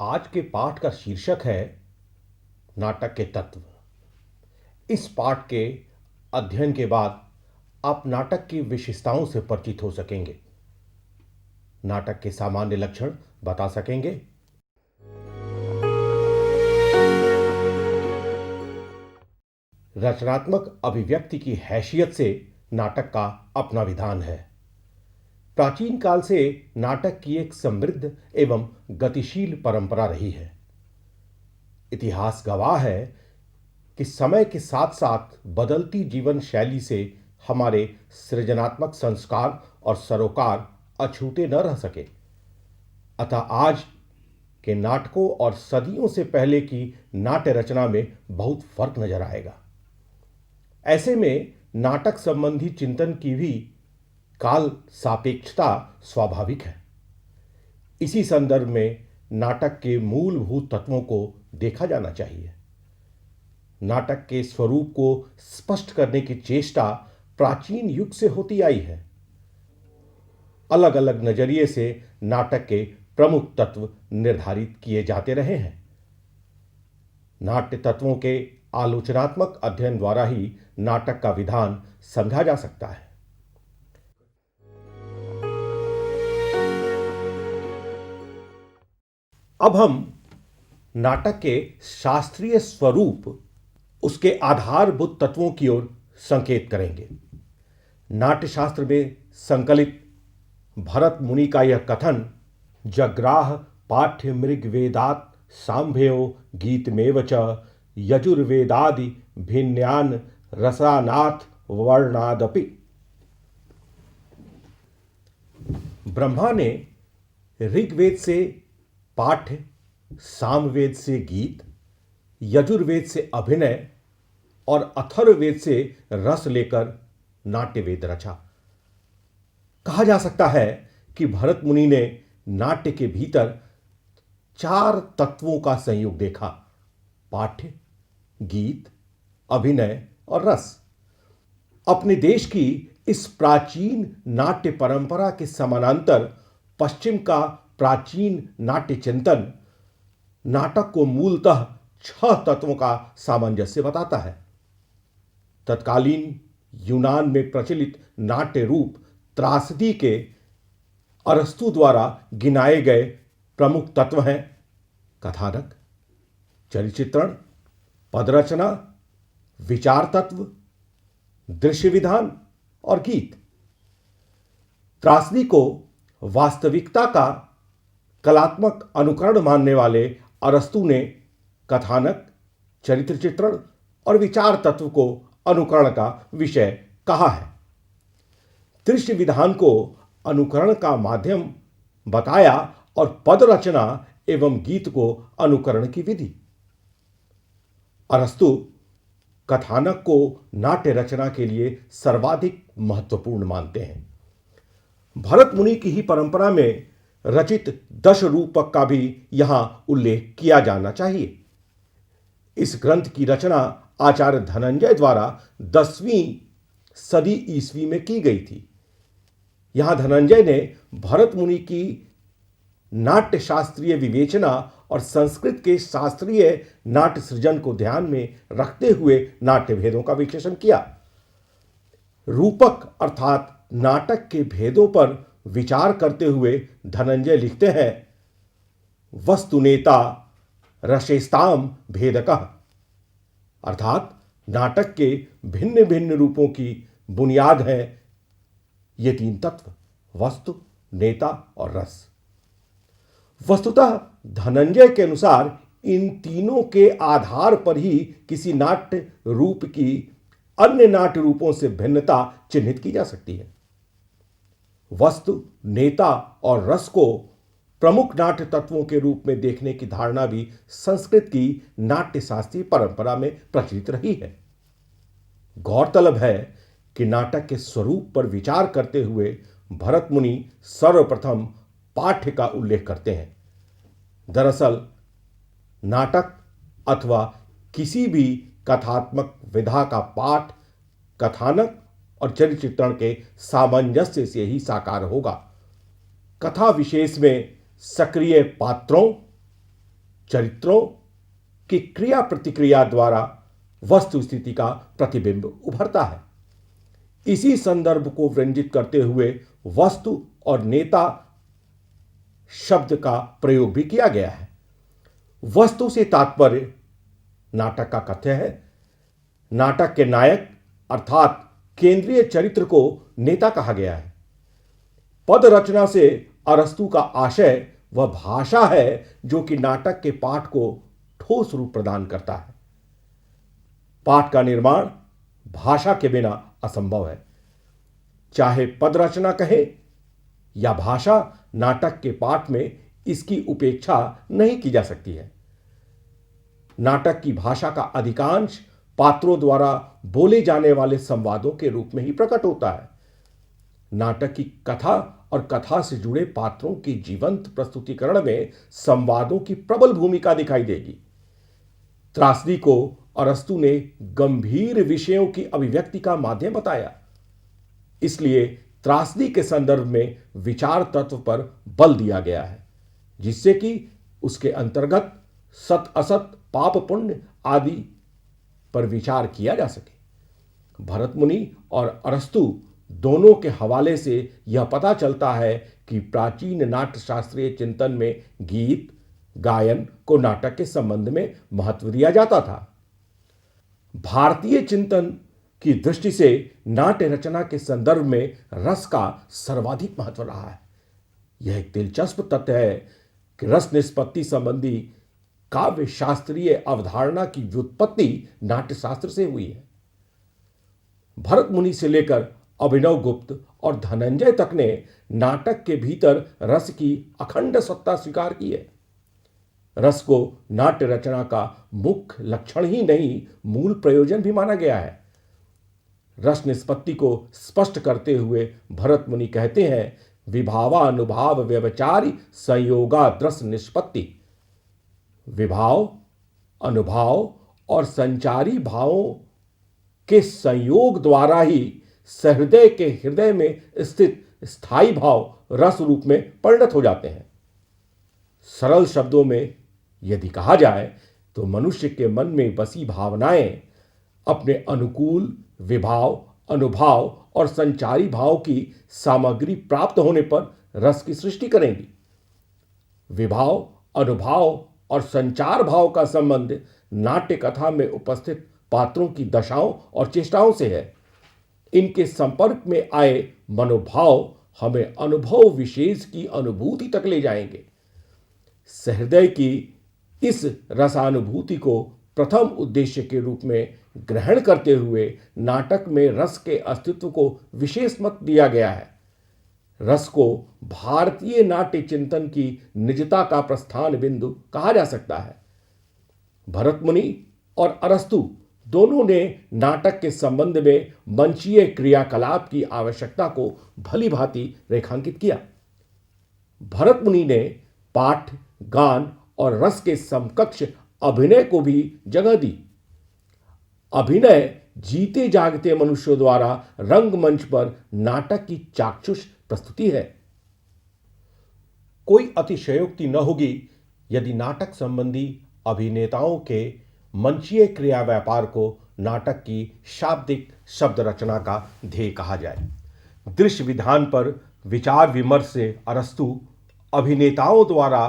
आज के पाठ का शीर्षक है नाटक के तत्व। इस पाठ के अध्ययन के बाद आप नाटक की विशेषताओं से परिचित हो सकेंगे, नाटक के सामान्य लक्षण बता सकेंगे। रचनात्मक अभिव्यक्ति की हैसियत से नाटक का अपना विधान है। प्राचीन काल से नाटक की एक समृद्ध एवं गतिशील परंपरा रही है। इतिहास गवाह है कि समय के साथ साथ बदलती जीवन शैली से हमारे सृजनात्मक संस्कार और सरोकार अछूते न रह सके। अतः आज के नाटकों और सदियों से पहले की नाट्य रचना में बहुत फर्क नजर आएगा। ऐसे में नाटक संबंधी चिंतन की भी काल सापेक्षता स्वाभाविक है। इसी संदर्भ में नाटक के मूलभूत तत्वों को देखा जाना चाहिए। नाटक के स्वरूप को स्पष्ट करने की चेष्टा प्राचीन युग से होती आई है। अलग अलग नजरिए से नाटक के प्रमुख तत्व निर्धारित किए जाते रहे हैं। नाट्य तत्वों के आलोचनात्मक अध्ययन द्वारा ही नाटक का विधान समझा जा सकता है। अब हम नाटक के शास्त्रीय स्वरूप, उसके आधारभूत तत्वों की ओर संकेत करेंगे। नाट्यशास्त्र में संकलित भरत मुनि का यह कथन, जग्राह पाठ्य मृग वेदात सांभ्यो गीतमेव च यजुर्वेदादि भिन्यान रसानाथ वर्णादपि। ब्रह्मा ने ऋग्वेद से पाठ्य, सामवेद से गीत, यजुर्वेद से अभिनय और अथर्ववेद से रस लेकर नाट्यवेद रचा। कहा जा सकता है कि भरत मुनि ने नाट्य के भीतर 4 तत्वों का संयोग देखा: पाठ्य, गीत, अभिनय और रस। अपने देश की इस प्राचीन नाट्य परंपरा के समानांतर पश्चिम का प्राचीन नाट्य चिंतन नाटक को मूलतः 6 तत्वों का सामंजस्य बताता है। तत्कालीन यूनान में प्रचलित नाट्य रूप त्रासदी के अरस्तु द्वारा गिनाए गए प्रमुख तत्व हैं: कथानक, चरिचित्रण, पदरचना, विचार तत्व, दृश्य विधान और गीत। त्रासदी को वास्तविकता का कलात्मक अनुकरण मानने वाले अरस्तु ने कथानक, चरित्र चित्रण और विचार तत्व को अनुकरण का विषय कहा है। दृश्य विधान को अनुकरण का माध्यम बताया और पद रचना एवं गीत को अनुकरण की विधि। अरस्तु कथानक को नाट्य रचना के लिए सर्वाधिक महत्वपूर्ण मानते हैं। भरत मुनि की ही परंपरा में रचित दश रूपक का भी यहां उल्लेख किया जाना चाहिए। इस ग्रंथ की रचना आचार्य धनंजय द्वारा 10वीं सदी ईस्वी में की गई थी। यहां धनंजय ने भरत मुनि की नाट्य शास्त्रीय विवेचना और संस्कृत के शास्त्रीय नाट्य सृजन को ध्यान में रखते हुए नाट्य भेदों का विश्लेषण किया। रूपक अर्थात नाटक के भेदों पर विचार करते हुए धनंजय लिखते हैं, वस्तुनेता रसेस्ताम भेदकः, अर्थात नाटक के भिन्न भिन्न रूपों की बुनियाद है ये 3 तत्व: वस्तु, नेता और रस। वस्तुतः धनंजय के अनुसार इन तीनों के आधार पर ही किसी नाट्य रूप की अन्य नाट्य रूपों से भिन्नता चिन्हित की जा सकती है। वस्तु, नेता और रस को प्रमुख नाट्य तत्वों के रूप में देखने की धारणा भी संस्कृत की नाट्य शास्त्रीय परंपरा में प्रचलित रही है। गौरतलब है कि नाटक के स्वरूप पर विचार करते हुए भरत मुनि सर्वप्रथम पाठ्य का उल्लेख करते हैं। दरअसल नाटक अथवा किसी भी कथात्मक विधा का पाठ, कथानक और चरित्र के सामंजस्य से ही साकार होगा। कथा विशेष में सक्रिय पात्रों, चरित्रों की क्रिया प्रतिक्रिया द्वारा वस्तु स्थिति का प्रतिबिंब उभरता है। इसी संदर्भ को व्यंजित करते हुए वस्तु और नेता शब्द का प्रयोग भी किया गया है। वस्तु से तात्पर्य नाटक का कथ्य है। नाटक के नायक अर्थात केंद्रीय चरित्र को नेता कहा गया है। पद रचना से अरस्तु का आशय वह भाषा है जो कि नाटक के पाठ को ठोस रूप प्रदान करता है। पाठ का निर्माण भाषा के बिना असंभव है। चाहे पद रचना कहे या भाषा, नाटक के पाठ में इसकी उपेक्षा नहीं की जा सकती है। नाटक की भाषा का अधिकांश पात्रों द्वारा बोले जाने वाले संवादों के रूप में ही प्रकट होता है। नाटक की कथा और कथा से जुड़े पात्रों के जीवंत प्रस्तुतिकरण में संवादों की प्रबल भूमिका दिखाई देगी। त्रासदी को अरस्तु ने गंभीर विषयों की अभिव्यक्ति का माध्यम बताया, इसलिए त्रासदी के संदर्भ में विचार तत्व पर बल दिया गया है, जिससे कि उसके अंतर्गत सत असत, पाप पुण्य आदि पर विचार किया जा सके। भरत मुनि और अरस्तु दोनों के हवाले से यह पता चलता है कि प्राचीन नाट्य शास्त्रीय चिंतन में गीत गायन को नाटक के संबंध में महत्व दिया जाता था। भारतीय चिंतन की दृष्टि से नाट्य रचना के संदर्भ में रस का सर्वाधिक महत्व रहा है। यह एक दिलचस्प तथ्य है कि रस निष्पत्ति संबंधी काव्य शास्त्रीय अवधारणा की व्युत्पत्ति नाट्य शास्त्र से हुई है। भरत मुनि से लेकर अभिनव गुप्त और धनंजय तक ने नाटक के भीतर रस की अखंड सत्ता स्वीकार की है। रस को नाट्य रचना का मुख्य लक्षण ही नहीं, मूल प्रयोजन भी माना गया है। रस निष्पत्ति को स्पष्ट करते हुए भरत मुनि कहते हैं, विभावानुभाव व्यवचारी संयोगाद्रस निष्पत्ति। विभाव, अनुभाव और संचारी भावों के संयोग द्वारा ही सहृदय के हृदय में स्थित स्थायी भाव रस रूप में परिणत हो जाते हैं। सरल शब्दों में यदि कहा जाए तो मनुष्य के मन में बसी भावनाएं अपने अनुकूल विभाव, अनुभाव और संचारी भाव की सामग्री प्राप्त होने पर रस की सृष्टि करेंगी। विभाव, अनुभाव और संचार भाव का संबंध नाट्य कथा में उपस्थित पात्रों की दशाओं और चेष्टाओं से है। इनके संपर्क में आए मनोभाव हमें अनुभव विशेष की अनुभूति तक ले जाएंगे। सहृदय की इस रसानुभूति को प्रथम उद्देश्य के रूप में ग्रहण करते हुए नाटक में रस के अस्तित्व को विशेष मत दिया गया है। रस को भारतीय नाट्य चिंतन की निजता का प्रस्थान बिंदु कहा जा सकता है। भरत मुनि और अरस्तु दोनों ने नाटक के संबंध में मंचीय क्रियाकलाप की आवश्यकता को भली भांति रेखांकित किया। भरत मुनि ने पाठ, गान और रस के समकक्ष अभिनय को भी जगह दी। अभिनय जीते जागते मनुष्यों द्वारा रंगमंच पर नाटक की चाक्षुष प्रस्तुति है। कोई अतिशयोक्ति न होगी यदि नाटक संबंधी अभिनेताओं के मंचीय क्रिया व्यापार को नाटक की शाब्दिक शब्द रचना का ध्येय कहा जाए। दृश्य विधान पर विचार विमर्श से अरस्तु अभिनेताओं द्वारा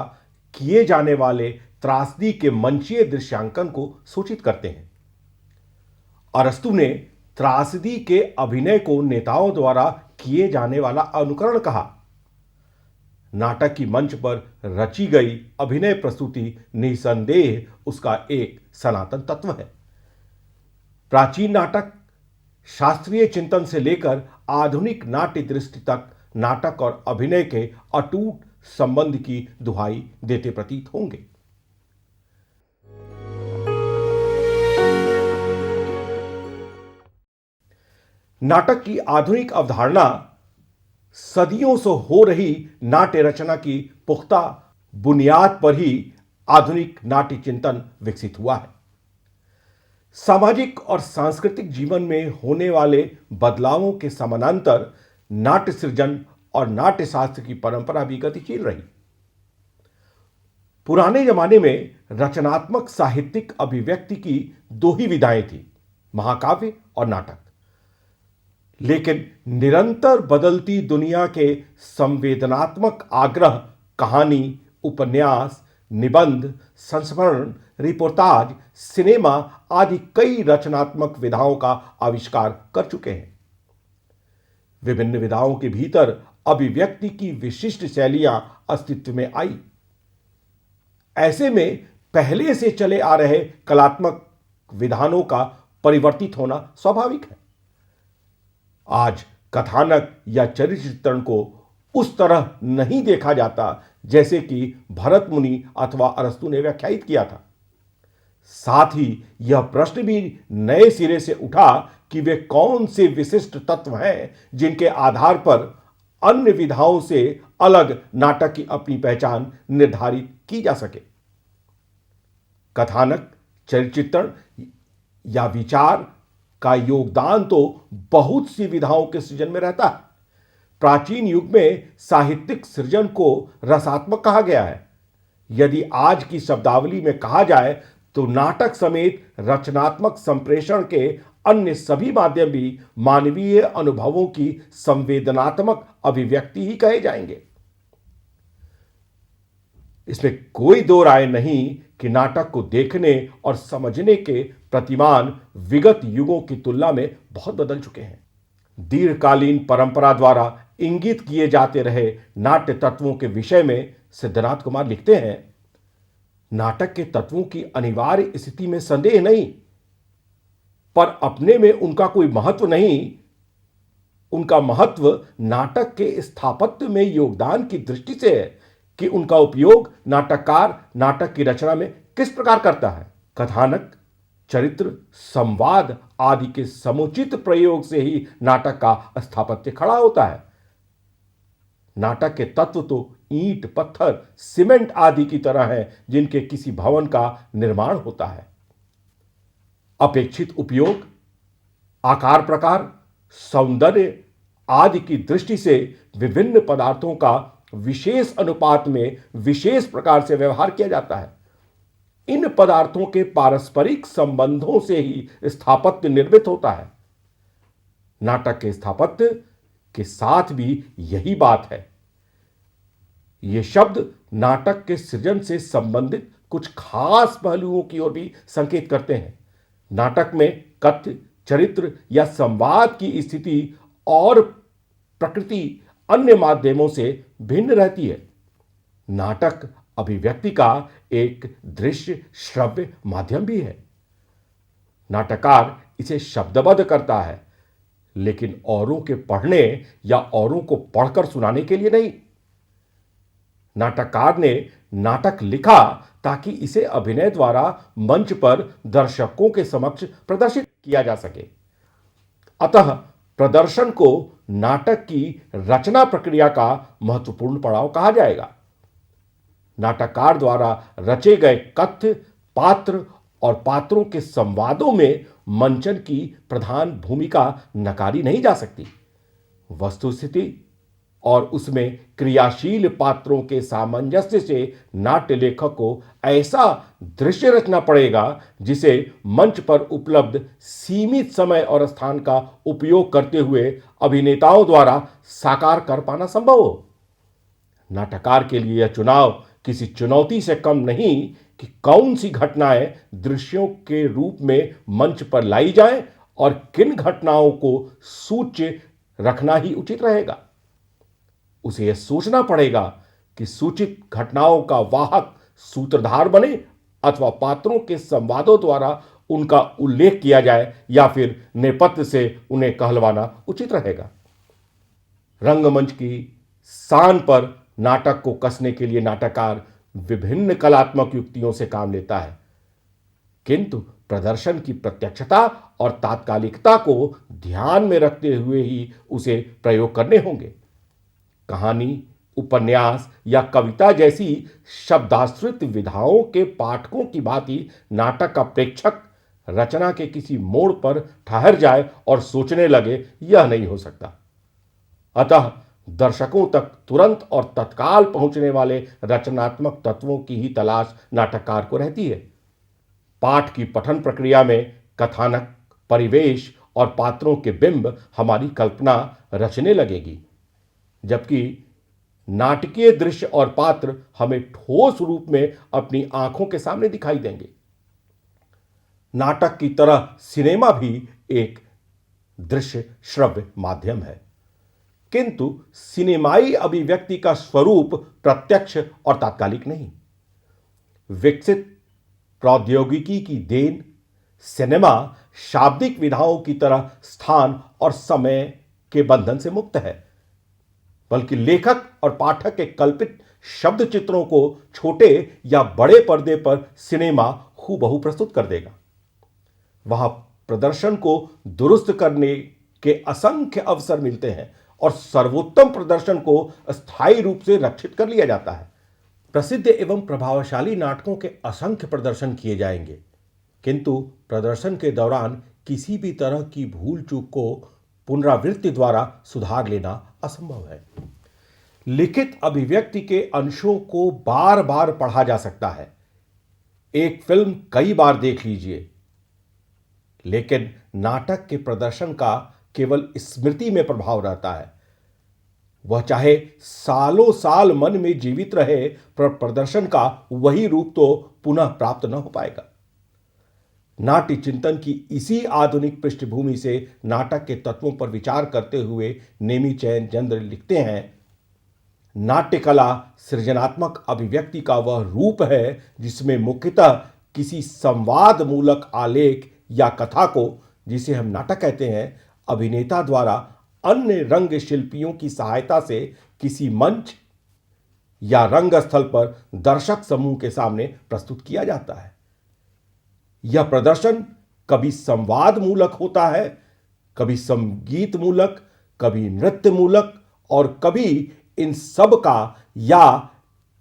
किए जाने वाले त्रासदी के मंचीय दृश्यांकन को सूचित करते हैं। अरस्तु ने त्रासदी के अभिनय को नेताओं द्वारा किए जाने वाला अनुकरण कहा। नाटक की मंच पर रची गई अभिनय प्रस्तुति निसंदेह उसका एक सनातन तत्व है। प्राचीन नाटक शास्त्रीय चिंतन से लेकर आधुनिक नाट्य दृष्टि तक नाटक और अभिनय के अटूट संबंध की दुहाई देते प्रतीत होंगे। नाटक की आधुनिक अवधारणा सदियों से हो रही नाट्य रचना की पुख्ता बुनियाद पर ही आधुनिक नाट्य चिंतन विकसित हुआ है। सामाजिक और सांस्कृतिक जीवन में होने वाले बदलावों के समानांतर नाट्य सृजन और नाट्य शास्त्र की परंपरा भी गतिशील रही। पुराने जमाने में रचनात्मक साहित्यिक अभिव्यक्ति की दो ही विधाएं थी, महाकाव्य और नाटक। लेकिन निरंतर बदलती दुनिया के संवेदनात्मक आग्रह कहानी, उपन्यास, निबंध, संस्मरण, रिपोर्टाज, सिनेमा आदि कई रचनात्मक विधाओं का आविष्कार कर चुके हैं। विभिन्न विधाओं के भीतर अभिव्यक्ति की विशिष्ट शैलियां अस्तित्व में आई। ऐसे में पहले से चले आ रहे कलात्मक विधानों का परिवर्तित होना स्वाभाविक है। आज कथानक या चरित्र चित्रण को उस तरह नहीं देखा जाता जैसे कि भरत मुनि अथवा अरस्तु ने व्याख्यायित किया था। साथ ही यह प्रश्न भी नए सिरे से उठा कि वे कौन से विशिष्ट तत्व हैं जिनके आधार पर अन्य विधाओं से अलग नाटक की अपनी पहचान निर्धारित की जा सके। कथानक, चरित्र चित्रण या विचार का योगदान तो बहुत सी विधाओं के सृजन में रहता है। प्राचीन युग में साहित्यिक सृजन को रसात्मक कहा गया है। यदि आज की शब्दावली में कहा जाए तो नाटक समेत रचनात्मक संप्रेषण के अन्य सभी माध्यम भी मानवीय अनुभवों की संवेदनात्मक अभिव्यक्ति ही कहे जाएंगे। इसमें कोई दो राय नहीं कि नाटक को देखने और समझने के प्रतिमान विगत युगों की तुलना में बहुत बदल चुके हैं। दीर्घकालीन परंपरा द्वारा इंगित किए जाते रहे नाट्य तत्वों के विषय में सिद्धनाथ कुमार लिखते हैं, नाटक के तत्वों की अनिवार्य स्थिति में संदेह नहीं, पर अपने में उनका कोई महत्व नहीं। उनका महत्व नाटक के स्थापत्य में योगदान की दृष्टि से है कि उनका उपयोग नाटककार नाटक की रचना में किस प्रकार करता है। कथानक, चरित्र, संवाद आदि के समुचित प्रयोग से ही नाटक का स्थापत्य खड़ा होता है। नाटक के तत्व तो ईंट, पत्थर, सीमेंट आदि की तरह हैं जिनके किसी भवन का निर्माण होता है। अपेक्षित उपयोग, आकार प्रकार, सौंदर्य आदि की दृष्टि से विभिन्न पदार्थों का विशेष अनुपात में विशेष प्रकार से व्यवहार किया जाता है। इन पदार्थों के पारस्परिक संबंधों से ही स्थापत्य निर्मित होता है। नाटक के स्थापत्य के साथ भी यही बात है। ये शब्द नाटक के सृजन से संबंधित कुछ खास पहलुओं की ओर भी संकेत करते हैं। नाटक में कथ्य, चरित्र या संवाद की स्थिति और प्रकृति अन्य माध्यमों से भिन्न रहती है। नाटक अभिव्यक्ति का एक दृश्य श्रव्य माध्यम भी है। नाटककार इसे शब्दबद्ध करता है, लेकिन औरों के पढ़ने या औरों को पढ़कर सुनाने के लिए नहीं। नाटककार ने नाटक लिखा ताकि इसे अभिनय द्वारा मंच पर दर्शकों के समक्ष प्रदर्शित किया जा सके। अतः प्रदर्शन को नाटक की रचना प्रक्रिया का महत्वपूर्ण पड़ाव कहा जाएगा। नाटककार द्वारा रचे गए कथ्य, पात्र और पात्रों के संवादों में मंचन की प्रधान भूमिका नकारी नहीं जा सकती। वस्तुस्थिति और उसमें क्रियाशील पात्रों के सामंजस्य से नाट्य लेखक को ऐसा दृश्य रचना पड़ेगा जिसे मंच पर उपलब्ध सीमित समय और स्थान का उपयोग करते हुए अभिनेताओं द्वारा साकार कर पाना संभव हो। नाटककार के लिए यह चुनाव किसी चुनौती से कम नहीं कि कौन सी घटनाएं दृश्यों के रूप में मंच पर लाई जाएं और किन घटनाओं को सूच्य रखना ही उचित रहेगा। उसे यह सोचना पड़ेगा कि सूचित घटनाओं का वाहक सूत्रधार बने अथवा पात्रों के संवादों द्वारा उनका उल्लेख किया जाए या फिर नेपथ्य से उन्हें कहलवाना उचित रहेगा। रंगमंच की शान पर नाटक को कसने के लिए नाटककार विभिन्न कलात्मक युक्तियों से काम लेता है, किंतु प्रदर्शन की प्रत्यक्षता और तात्कालिकता को ध्यान में रखते हुए ही उसे प्रयोग करने होंगे। कहानी, उपन्यास या कविता जैसी शब्दाश्रित विधाओं के पाठकों की भांति नाटक का प्रेक्षक रचना के किसी मोड़ पर ठहर जाए और सोचने लगे, यह नहीं हो सकता। अतः दर्शकों तक तुरंत और तत्काल पहुंचने वाले रचनात्मक तत्वों की ही तलाश नाटककार को रहती है। पाठ की पठन प्रक्रिया में कथानक, परिवेश और पात्रों के बिंब हमारी कल्पना रचने लगेगी, जबकि नाटकीय दृश्य और पात्र हमें ठोस रूप में अपनी आंखों के सामने दिखाई देंगे। नाटक की तरह सिनेमा भी एक दृश्य श्रव्य माध्यम है, किंतु सिनेमाई अभिव्यक्ति का स्वरूप प्रत्यक्ष और तात्कालिक नहीं। विकसित प्रौद्योगिकी की देन सिनेमा शाब्दिक विधाओं की तरह स्थान और समय के बंधन से मुक्त है, बल्कि लेखक और पाठक के कल्पित शब्द चित्रों को छोटे या बड़े पर्दे पर सिनेमा हूबहू प्रस्तुत कर देगा। वहां प्रदर्शन को दुरुस्त करने के असंख्य अवसर मिलते हैं और सर्वोत्तम प्रदर्शन को स्थायी रूप से रक्षित कर लिया जाता है। प्रसिद्ध एवं प्रभावशाली नाटकों के असंख्य प्रदर्शन किए जाएंगे, किंतु प्रदर्शन के दौरान किसी भी तरह की भूल चूक को पुनरावृत्ति द्वारा सुधार लेना असंभव है। लिखित अभिव्यक्ति के अंशों को बार बार पढ़ा जा सकता है। एक फिल्म कई बार देख लीजिए, लेकिन नाटक के प्रदर्शन का केवल स्मृति में प्रभाव रहता है। वह चाहे सालों साल मन में जीवित रहे, पर प्रदर्शन का वही रूप तो पुनः प्राप्त न हो पाएगा। नाट्य चिंतन की इसी आधुनिक पृष्ठभूमि से नाटक के तत्वों पर विचार करते हुए नेमी चंद्र लिखते हैं, नाट्य कला सृजनात्मक अभिव्यक्ति का वह रूप है जिसमें मुख्यतः किसी संवाद मूलक आलेख या कथा को, जिसे हम नाटक कहते हैं, अभिनेता द्वारा अन्य रंग शिल्पियों की सहायता से किसी मंच या रंगस्थल पर दर्शक समूह के सामने प्रस्तुत किया जाता है। यह प्रदर्शन कभी संवाद मूलक होता है, कभी संगीत मूलक, कभी नृत्य मूलक और कभी इन सब का या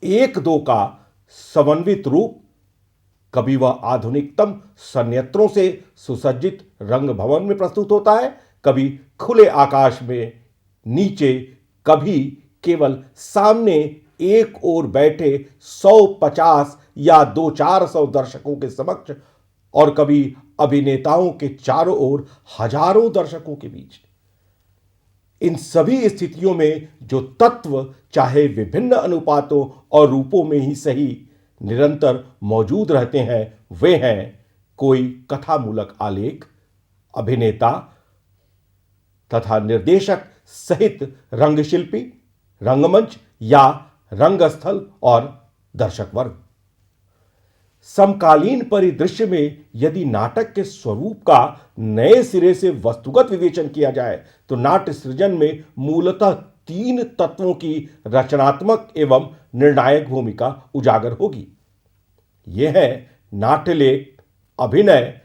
एक दो का समन्वित रूप। कभी वह आधुनिकतम संयंत्रों से सुसज्जित रंग भवन में प्रस्तुत होता है, कभी खुले आकाश में नीचे, कभी केवल सामने एक ओर बैठे 150 या 200-400 दर्शकों के समक्ष, और कभी अभिनेताओं के चारों ओर हजारों दर्शकों के बीच। इन सभी स्थितियों में जो तत्व चाहे विभिन्न अनुपातों और रूपों में ही सही निरंतर मौजूद रहते हैं, वे हैं कोई कथामूलक आलेख, अभिनेता तथा निर्देशक सहित रंगशिल्पी, रंगमंच या रंगस्थल और दर्शक वर्ग। समकालीन परिदृश्य में यदि नाटक के स्वरूप का नए सिरे से वस्तुगत विवेचन किया जाए तो नाट्य सृजन में मूलतः 3 तत्वों की रचनात्मक एवं निर्णायक भूमिका उजागर होगी। यह है नाट्यलेख, अभिनय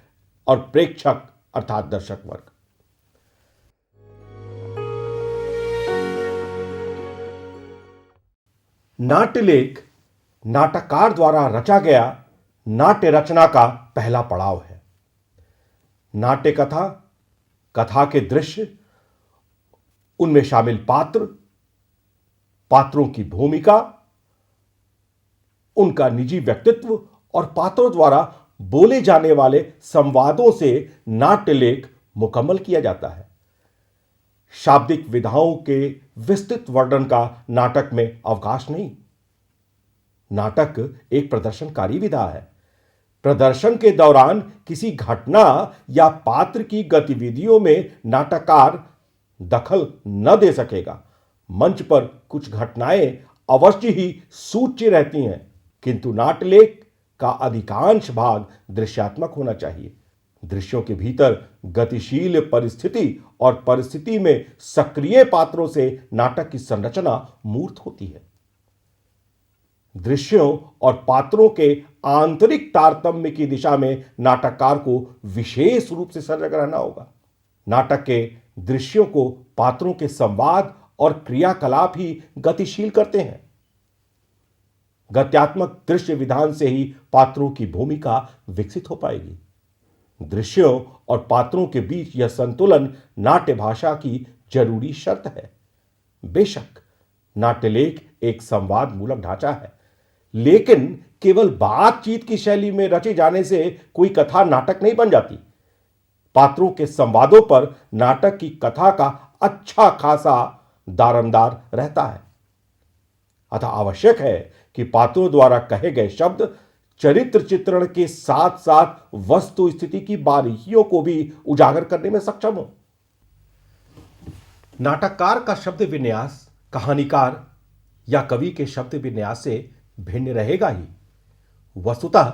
और प्रेक्षक अर्थात दर्शक वर्ग। नाट्यलेख नाटककार द्वारा रचा गया नाट्य रचना का पहला पड़ाव है। नाट्य कथा, कथा के दृश्य, उनमें शामिल पात्र, पात्रों की भूमिका, उनका निजी व्यक्तित्व और पात्रों द्वारा बोले जाने वाले संवादों से नाट्यलेख मुकम्मल किया जाता है। शाब्दिक विधाओं के विस्तृत वर्णन का नाटक में अवकाश नहीं। नाटक एक प्रदर्शनकारी विधा है। प्रदर्शन के दौरान किसी घटना या पात्र की गतिविधियों में नाटककार दखल न दे सकेगा। मंच पर कुछ घटनाएं अवश्य ही सूच्य रहती हैं, किंतु नाट्यलेख का अधिकांश भाग दृश्यात्मक होना चाहिए। दृश्यों के भीतर गतिशील परिस्थिति और परिस्थिति में सक्रिय पात्रों से नाटक की संरचना मूर्त होती है। दृश्यों और पात्रों के आंतरिक तारतम्य की दिशा में नाटककार को विशेष रूप से सजग रहना होगा। नाटक के दृश्यों को पात्रों के संवाद और क्रियाकलाप ही गतिशील करते हैं। गत्यात्मक दृश्य विधान से ही पात्रों की भूमिका विकसित हो पाएगी। दृश्यों और पात्रों के बीच यह संतुलन नाट्य भाषा की जरूरी शर्त है। बेशक नाट्यलेख एक संवाद मूलक ढांचा है, लेकिन केवल बातचीत की शैली में रचे जाने से कोई कथा नाटक नहीं बन जाती। पात्रों के संवादों पर नाटक की कथा का अच्छा खासा दारमदार रहता है। अतः आवश्यक है कि पात्रों द्वारा कहे गए शब्द चरित्र चित्रण के साथ साथ वस्तु स्थिति की बारीकियों को भी उजागर करने में सक्षम हो। नाटककार का शब्द विन्यास कहानीकार या कवि के शब्द विन्यास से भिन्न रहेगा ही। वस्तुतः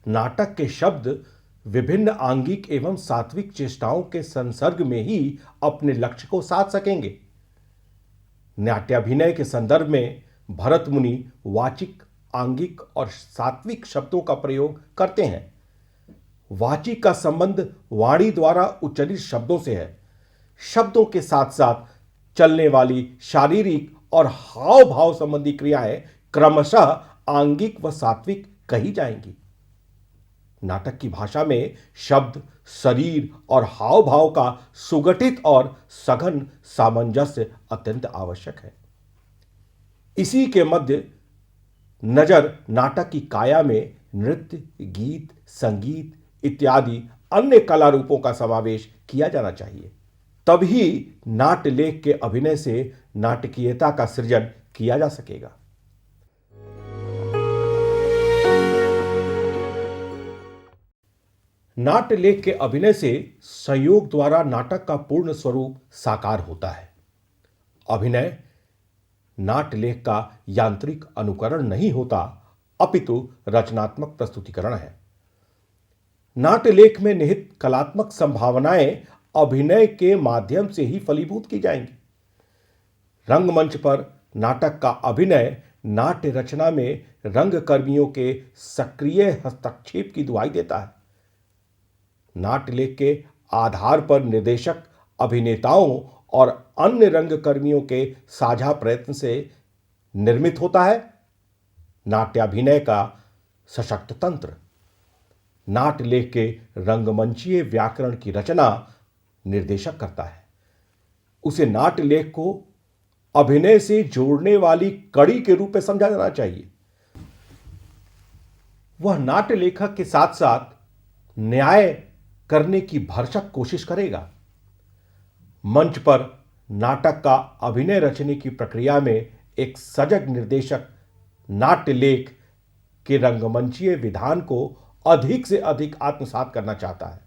नाटक के शब्द विभिन्न आंगिक एवं सात्विक चेष्टाओं के संसर्ग में ही अपने लक्ष्य को साध सकेंगे। नाट्याभिनय के संदर्भ में भरत मुनि वाचिक, आंगिक और सात्विक शब्दों का प्रयोग करते हैं। वाचिक का संबंध वाणी द्वारा उच्चरित शब्दों से है। शब्दों के साथ साथ चलने वाली शारीरिक और हाव भाव संबंधी क्रियाएं क्रमशः आंगिक व सात्विक कही जाएंगी। नाटक की भाषा में शब्द, शरीर और हाव भाव का सुगठित और सघन सामंजस्य अत्यंत आवश्यक है। इसी के मध्य नजर नाटक की काया में नृत्य, गीत, संगीत इत्यादि अन्य कला रूपों का समावेश किया जाना चाहिए। तभी नाट्य लेख के अभिनय से नाटकीयता का सृजन किया जा सकेगा। नाट्य लेख के अभिनय से संयोग द्वारा नाटक का पूर्ण स्वरूप साकार होता है। अभिनय नाट्य लेख का यांत्रिक अनुकरण नहीं होता, अपितु रचनात्मक प्रस्तुतिकरण है। नाट्य लेख में निहित कलात्मक संभावनाएं अभिनय के माध्यम से ही फलीभूत की जाएंगी। रंगमंच पर नाटक का अभिनय नाट्य रचना में रंगकर्मियों के सक्रिय हस्तक्षेप की दुहाई देता है। नाट्य लेख के आधार पर निर्देशक, अभिनेताओं और अन्य रंगकर्मियों के साझा प्रयत्न से निर्मित होता है नाट्याभिनय का सशक्त तंत्र। नाट्य लेख के रंगमंचीय व्याकरण की रचना निर्देशक करता है। उसे नाट्य लेख को अभिनय से जोड़ने वाली कड़ी के रूप में समझा जाना चाहिए। वह नाट्य लेखक के साथ साथ न्याय करने की भरसक कोशिश करेगा। मंच पर नाटक का अभिनय रचने की प्रक्रिया में एक सजग निर्देशक नाट्य लेख के रंगमंचीय विधान को अधिक से अधिक आत्मसात करना चाहता है।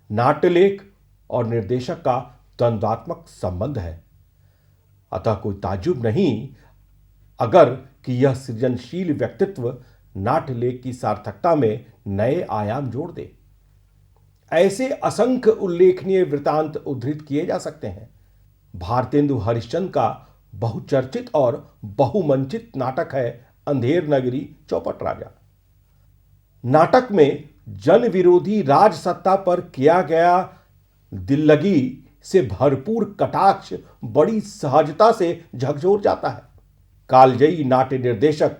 नाट्य लेख और निर्देशक का द्वंद्वात्मक संबंध है। अतः कोई ताज्जुब नहीं अगर कि यह सृजनशील व्यक्तित्व नाट्य लेख की सार्थकता में नए आयाम जोड़ दे। ऐसे असंख्य उल्लेखनीय वृतांत उद्धृत किए जा सकते हैं। भारतेंदु हरिश्चंद्र का बहुचर्चित और बहुमंचित नाटक है अंधेर नगरी चौपट राजा। नाटक में जन विरोधी राज सत्ता पर किया गया दिल्लगी से भरपूर कटाक्ष बड़ी सहजता से झकझोर जाता है। कालजयी नाट्य निर्देशक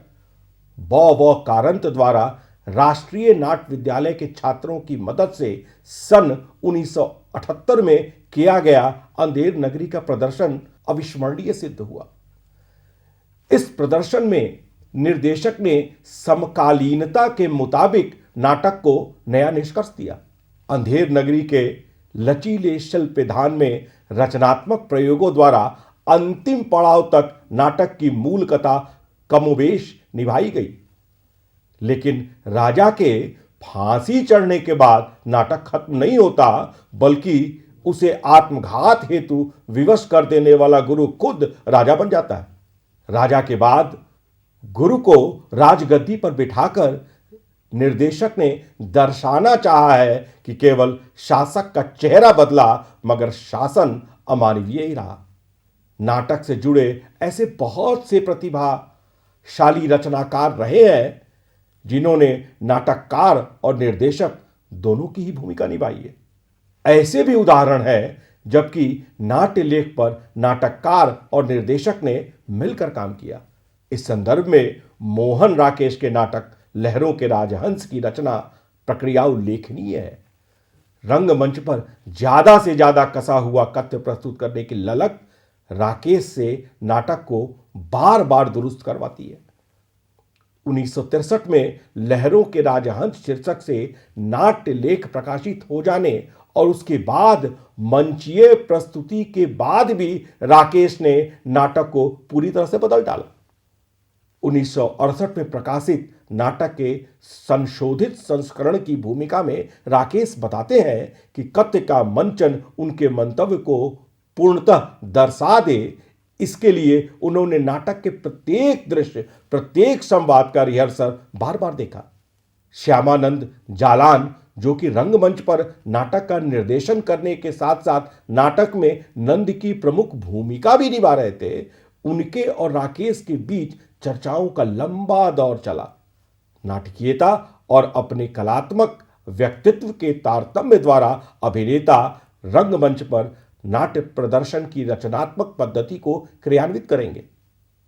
ब कारंत द्वारा राष्ट्रीय नाट्य विद्यालय के छात्रों की मदद से सन 1978 में किया गया अंधेर नगरी का प्रदर्शन अविस्मरणीय सिद्ध हुआ। इस प्रदर्शन में निर्देशक ने समकालीनता के मुताबिक नाटक को नया निष्कर्ष दिया। अंधेर नगरी के लचीले शिल्पविधान में रचनात्मक प्रयोगों द्वारा अंतिम पड़ाव तक नाटक की मूल कथा कमोबेश निभाई गई। लेकिन राजा के फांसी चढ़ने के बाद नाटक खत्म नहीं होता, बल्कि उसे आत्मघात हेतु विवश कर देने वाला गुरु खुद राजा बन जाता है। राजा के बाद गुरु को राजगद्दी पर बिठाकर निर्देशक ने दर्शाना चाहा है कि केवल शासक का चेहरा बदला मगर शासन अमानवीय ही रहा। नाटक से जुड़े ऐसे बहुत से प्रतिभाशाली रचनाकार रहे हैं जिन्होंने नाटककार और निर्देशक दोनों की ही भूमिका निभाई है। ऐसे भी उदाहरण हैं जबकि नाट्य लेख पर नाटककार और निर्देशक ने मिलकर काम किया। इस संदर्भ में मोहन राकेश के नाटक लहरों के राजहंस की रचना प्रक्रिया उल्लेखनीय है। रंगमंच पर ज्यादा से ज्यादा कसा हुआ कथ्य प्रस्तुत करने की ललक राकेश से नाटक को बार बार दुरुस्त करवाती है। 1963 में लहरों के राजहंस शीर्षक से नाट्य लेख प्रकाशित हो जाने और उसके बाद मंचीय प्रस्तुति के बाद भी राकेश ने नाटक को पूरी तरह से बदल डाला। 1968 में प्रकाशित नाटक के संशोधित संस्करण की भूमिका में राकेश बताते हैं कि कथ्य का मंचन उनके मंतव्य को पूर्णतः दर्शा दे, इसके लिए उन्होंने नाटक के प्रत्येक दृश्य, प्रत्येक संवाद का रिहर्सल बार बार देखा। श्यामानंद जालान, जो कि रंगमंच पर नाटक का निर्देशन करने के साथ साथ नाटक में नंद की प्रमुख भूमिका भी निभा रहे थे, उनके और राकेश के बीच चर्चाओं का लंबा दौर चला। नाटकीयता और अपने कलात्मक व्यक्तित्व के तारतम्य द्वारा अभिनेता रंगमंच पर नाट्य प्रदर्शन की रचनात्मक पद्धति को क्रियान्वित करेंगे।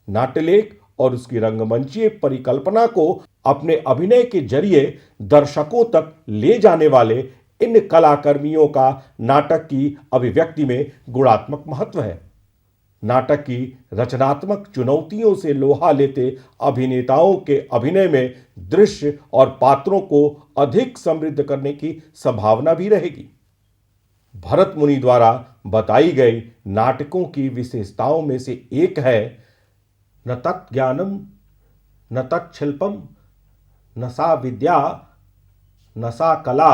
नाट्यलेख और उसकी रंगमंचीय परिकल्पना को अपने अभिनय के जरिए दर्शकों तक ले जाने वाले इन कलाकर्मियों का नाटक की अभिव्यक्ति में गुणात्मक महत्व है। नाटक की रचनात्मक चुनौतियों से लोहा लेते अभिनेताओं के अभिनय में दृश्य और पात्रों को अधिक समृद्ध करने की संभावना भी रहेगी। भरत मुनि द्वारा बताई गई नाटकों की विशेषताओं में से एक है न तत्ज्ञानम न तत्शिल्पम न सा विद्या न सा कला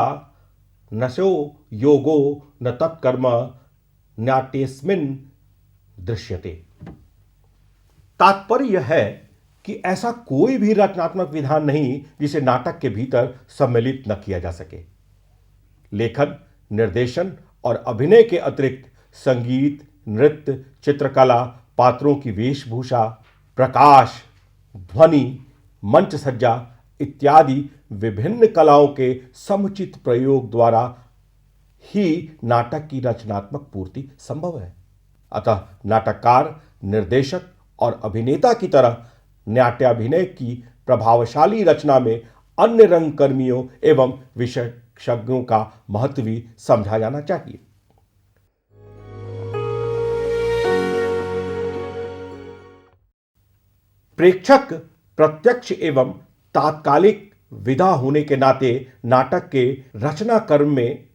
न सो योगो न तत्कर्म नाट्यस्मिन् दृश्यते। तात्पर्य यह है कि ऐसा कोई भी रचनात्मक विधान नहीं जिसे नाटक के भीतर सम्मिलित न किया जा सके। लेखन, निर्देशन और अभिनय के अतिरिक्त संगीत, नृत्य, चित्रकला, पात्रों की वेशभूषा, प्रकाश, ध्वनि, मंच सज्जा इत्यादि विभिन्न कलाओं के समुचित प्रयोग द्वारा ही नाटक की रचनात्मक पूर्ति संभव है। अतः नाटककार, निर्देशक और अभिनेता की तरह नाट्याभिनय की प्रभावशाली रचना में अन्य रंगकर्मियों एवं विशेषज्ञों का महत्व भी समझा जाना चाहिए। प्रेक्षक प्रत्यक्ष एवं तात्कालिक विधा होने के नाते नाटक के रचना कर्म में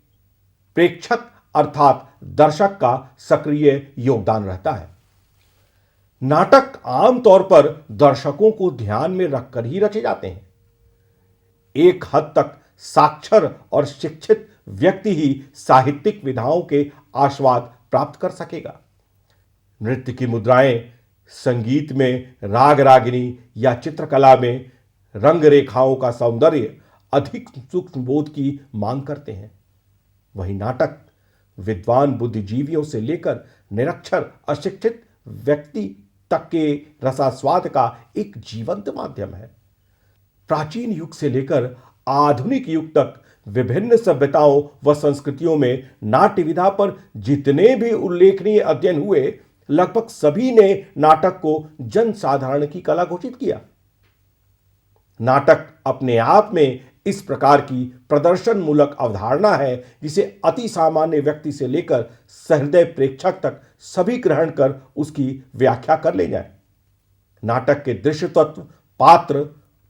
प्रेक्षक अर्थात दर्शक का सक्रिय योगदान रहता है। नाटक आमतौर पर दर्शकों को ध्यान में रखकर ही रचे जाते हैं। एक हद तक साक्षर और शिक्षित व्यक्ति ही साहित्यिक विधाओं के आस्वाद प्राप्त कर सकेगा। नृत्य की मुद्राएं, संगीत में राग रागिनी या चित्रकला में रंग रेखाओं का सौंदर्य अधिक सूक्ष्म बोध की मांग करते हैं। वहीं नाटक विद्वान बुद्धिजीवियों से लेकर निरक्षर अशिक्षित व्यक्ति तक के रसास्वाद का एक जीवंत माध्यम है। प्राचीन युग से लेकर आधुनिक युग तक विभिन्न सभ्यताओं व संस्कृतियों में नाट्य विधा पर जितने भी उल्लेखनीय अध्ययन हुए, लगभग सभी ने नाटक को जन साधारण की कला घोषित किया। नाटक अपने आप में इस प्रकार की प्रदर्शन मूलक अवधारणा है जिसे अति सामान्य व्यक्ति से लेकर सहृदय प्रेक्षक तक सभी ग्रहण कर उसकी व्याख्या कर ले जाए। नाटक के दृश्य तत्व,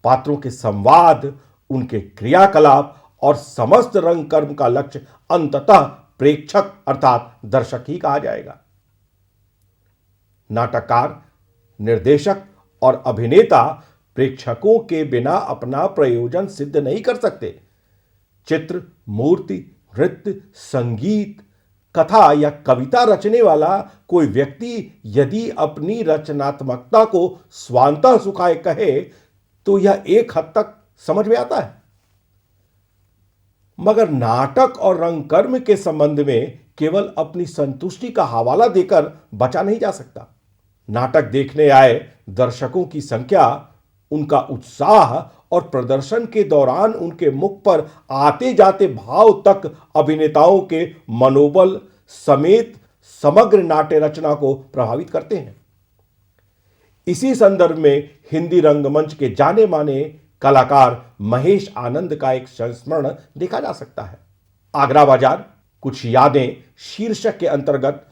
पात्रों के संवाद, उनके क्रियाकलाप और समस्त रंग कर्म का लक्ष्य अंततः प्रेक्षक अर्थात दर्शक ही कहा जाएगा। नाटककार, निर्देशक और अभिनेता प्रेक्षकों के बिना अपना प्रयोजन सिद्ध नहीं कर सकते। चित्र, मूर्ति, नृत्य, संगीत, कथा या कविता रचने वाला कोई व्यक्ति यदि अपनी रचनात्मकता को स्वांतः सुखाए कहे तो यह एक हद तक समझ में आता है, मगर नाटक और रंगकर्म के संबंध में केवल अपनी संतुष्टि का हवाला देकर बचा नहीं जा सकता। नाटक देखने आए दर्शकों की संख्या, उनका उत्साह और प्रदर्शन के दौरान उनके मुख पर आते जाते भाव तक अभिनेताओं के मनोबल समेत समग्र नाट्य रचना को प्रभावित करते हैं। इसी संदर्भ में हिंदी रंगमंच के जाने माने कलाकार महेश आनंद का एक संस्मरण देखा जा सकता है। आगरा बाजार कुछ यादें शीर्षक के अंतर्गत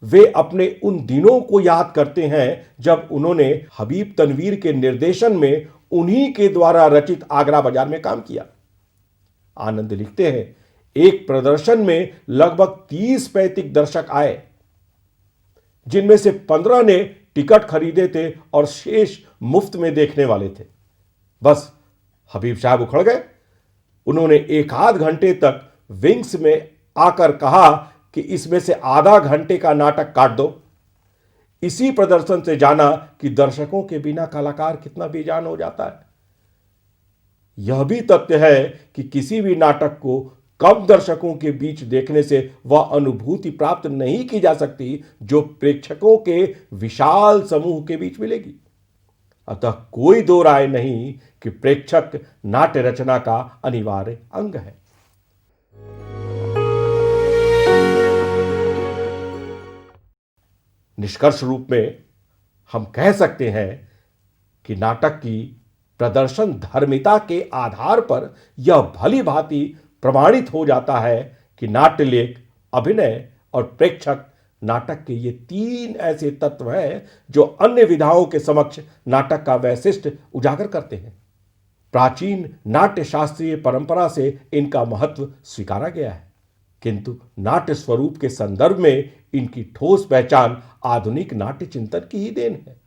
वे अपने उन दिनों को याद करते हैं जब उन्होंने हबीब तनवीर के निर्देशन में उन्हीं के द्वारा रचित आगरा बाजार में काम किया। आनंद लिखते हैं, एक प्रदर्शन में लगभग 30-35 दर्शक आए, जिनमें से 15 ने टिकट खरीदे थे और शेष मुफ्त में देखने वाले थे। बस हबीब साहब उखड़ गए। उन्होंने एक आध घंटे तक विंग्स में आकर कहा कि इसमें से आधा घंटे का नाटक काट दो। इसी प्रदर्शन से जाना कि दर्शकों के बिना कलाकार कितना बेजान हो जाता है। यह भी तथ्य है कि किसी भी नाटक को कम दर्शकों के बीच देखने से वह अनुभूति प्राप्त नहीं की जा सकती जो प्रेक्षकों के विशाल समूह के बीच मिलेगी। अतः कोई दो राय नहीं कि प्रेक्षक नाट्य रचना का अनिवार्य अंग है। निष्कर्ष रूप में हम कह सकते हैं कि नाटक की प्रदर्शन धर्मिता के आधार पर यह भली भांति प्रमाणित हो जाता है कि नाट्य लेख, अभिनय और प्रेक्षक नाटक के ये तीन ऐसे तत्व हैं जो अन्य विधाओं के समक्ष नाटक का वैशिष्ट्य उजागर करते हैं। प्राचीन नाट्य शास्त्रीय परंपरा से इनका महत्व स्वीकारा गया है, किंतु नाट्य स्वरूप के संदर्भ में इनकी ठोस पहचान आधुनिक नाट्य चिंतन की ही देन है।